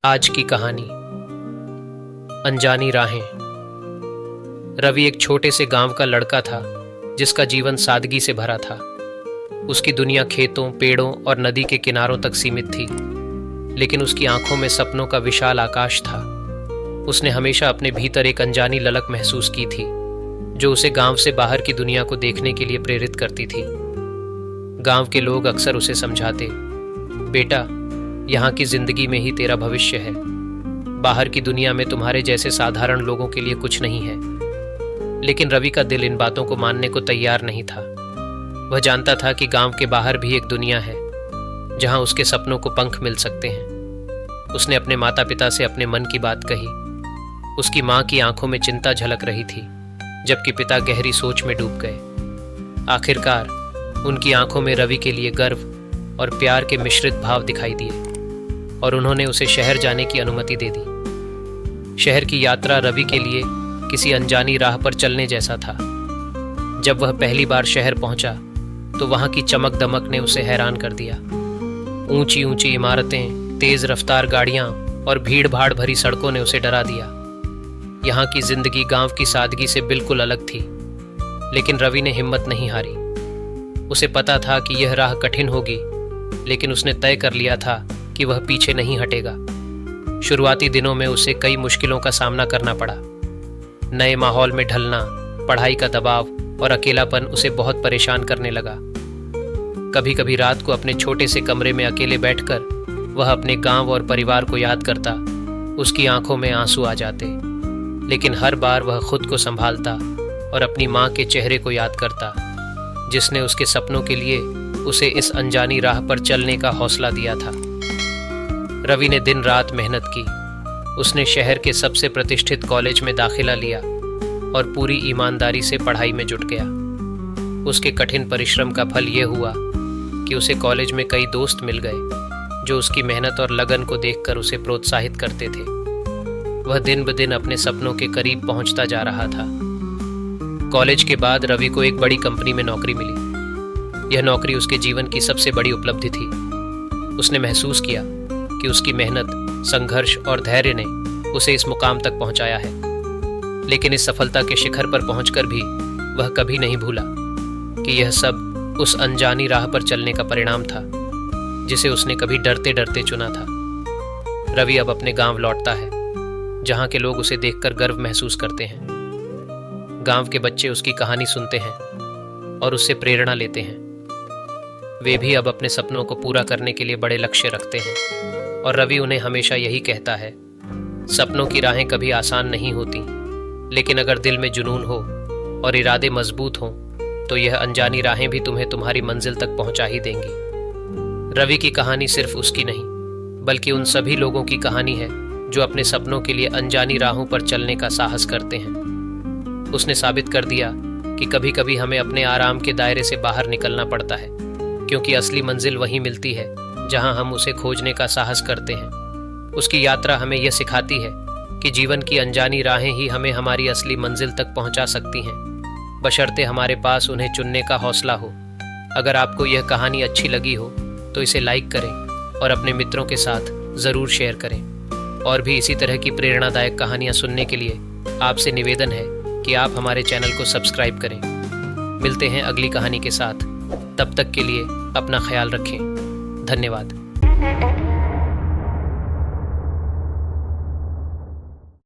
आज की कहानी अनजानी राहें। रवि एक छोटे से गांव का लड़का था जिसका जीवन सादगी से भरा था। उसकी दुनिया खेतों, पेड़ों और नदी के किनारों तक सीमित थी, लेकिन उसकी आंखों में सपनों का विशाल आकाश था। उसने हमेशा अपने भीतर एक अनजानी ललक महसूस की थी जो उसे गांव से बाहर की दुनिया को देखने के लिए प्रेरित करती थी। गांव के लोग अक्सर उसे समझाते, बेटा, यहाँ की जिंदगी में ही तेरा भविष्य है। बाहर की दुनिया में तुम्हारे जैसे साधारण लोगों के लिए कुछ नहीं है। लेकिन रवि का दिल इन बातों को मानने को तैयार नहीं था। वह जानता था कि गांव के बाहर भी एक दुनिया है जहां उसके सपनों को पंख मिल सकते हैं। उसने अपने माता पिता से अपने मन की बात कही। उसकी माँ की आंखों में चिंता झलक रही थी, जबकि पिता गहरी सोच में डूब गए। आखिरकार उनकी आंखों में रवि के लिए गर्व और प्यार के मिश्रित भाव दिखाई दिए और उन्होंने उसे शहर जाने की अनुमति दे दी। शहर की यात्रा रवि के लिए किसी अनजानी राह पर चलने जैसा था। जब वह पहली बार शहर पहुंचा तो वहां की चमक दमक ने उसे हैरान कर दिया। ऊंची ऊंची इमारतें, तेज रफ्तार गाड़ियां और भीड़ भाड़ भरी सड़कों ने उसे डरा दिया। यहाँ की जिंदगी गांव की सादगी से बिल्कुल अलग थी, लेकिन रवि ने हिम्मत नहीं हारी। उसे पता था कि यह राह कठिन होगी, लेकिन उसने तय कर लिया था कि वह पीछे नहीं हटेगा। शुरुआती दिनों में उसे कई मुश्किलों का सामना करना पड़ा। नए माहौल में ढलना, पढ़ाई का दबाव और अकेलापन उसे बहुत परेशान करने लगा। कभी कभी रात को अपने छोटे से कमरे में अकेले बैठकर वह अपने गांव और परिवार को याद करता। उसकी आंखों में आंसू आ जाते, लेकिन हर बार वह खुद को संभालता और अपनी माँ के चेहरे को याद करता, जिसने उसके सपनों के लिए उसे इस अनजानी राह पर चलने का हौसला दिया था। रवि ने दिन रात मेहनत की। उसने शहर के सबसे प्रतिष्ठित कॉलेज में दाखिला लिया और पूरी ईमानदारी से पढ़ाई में जुट गया। उसके कठिन परिश्रम का फल ये हुआ कि उसे कॉलेज में कई दोस्त मिल गए जो उसकी मेहनत और लगन को देखकर उसे प्रोत्साहित करते थे। वह दिन ब दिन अपने सपनों के करीब पहुंचता जा रहा था। कॉलेज के बाद रवि को एक बड़ी कंपनी में नौकरी मिली। यह नौकरी उसके जीवन की सबसे बड़ी उपलब्धि थी। उसने महसूस किया कि उसकी मेहनत, संघर्ष और धैर्य ने उसे इस मुकाम तक पहुंचाया है। लेकिन इस सफलता के शिखर पर पहुंचकर भी वह कभी नहीं भूला कि यह सब उस अनजानी राह पर चलने का परिणाम था जिसे उसने कभी डरते डरते चुना था। रवि अब अपने गांव लौटता है, जहां के लोग उसे देखकर गर्व महसूस करते हैं। गांव के बच्चे उसकी कहानी सुनते हैं और उससे प्रेरणा लेते हैं। वे भी अब अपने सपनों को पूरा करने के लिए बड़े लक्ष्य रखते हैं और रवि उन्हें हमेशा यही कहता है, सपनों की राहें कभी आसान नहीं होती, लेकिन अगर दिल में जुनून हो और इरादे मजबूत हों तो यह अनजानी राहें भी तुम्हें तुम्हारी मंजिल तक पहुंचा ही देंगी। रवि की कहानी सिर्फ उसकी नहीं, बल्कि उन सभी लोगों की कहानी है जो अपने सपनों के लिए अनजानी राहों पर चलने का साहस करते हैं। उसने साबित कर दिया कि कभी कभी हमें अपने आराम के दायरे से बाहर निकलना पड़ता है, क्योंकि असली मंजिल वहीं मिलती है जहां हम उसे खोजने का साहस करते हैं। उसकी यात्रा हमें यह सिखाती है कि जीवन की अनजानी राहें ही हमें हमारी असली मंजिल तक पहुंचा सकती हैं, बशर्ते हमारे पास उन्हें चुनने का हौसला हो। अगर आपको यह कहानी अच्छी लगी हो तो इसे लाइक करें और अपने मित्रों के साथ ज़रूर शेयर करें। और भी इसी तरह की प्रेरणादायक कहानियाँ सुनने के लिए आपसे निवेदन है कि आप हमारे चैनल को सब्सक्राइब करें। मिलते हैं अगली कहानी के साथ। तब तक के लिए अपना ख्याल रखें। धन्यवाद।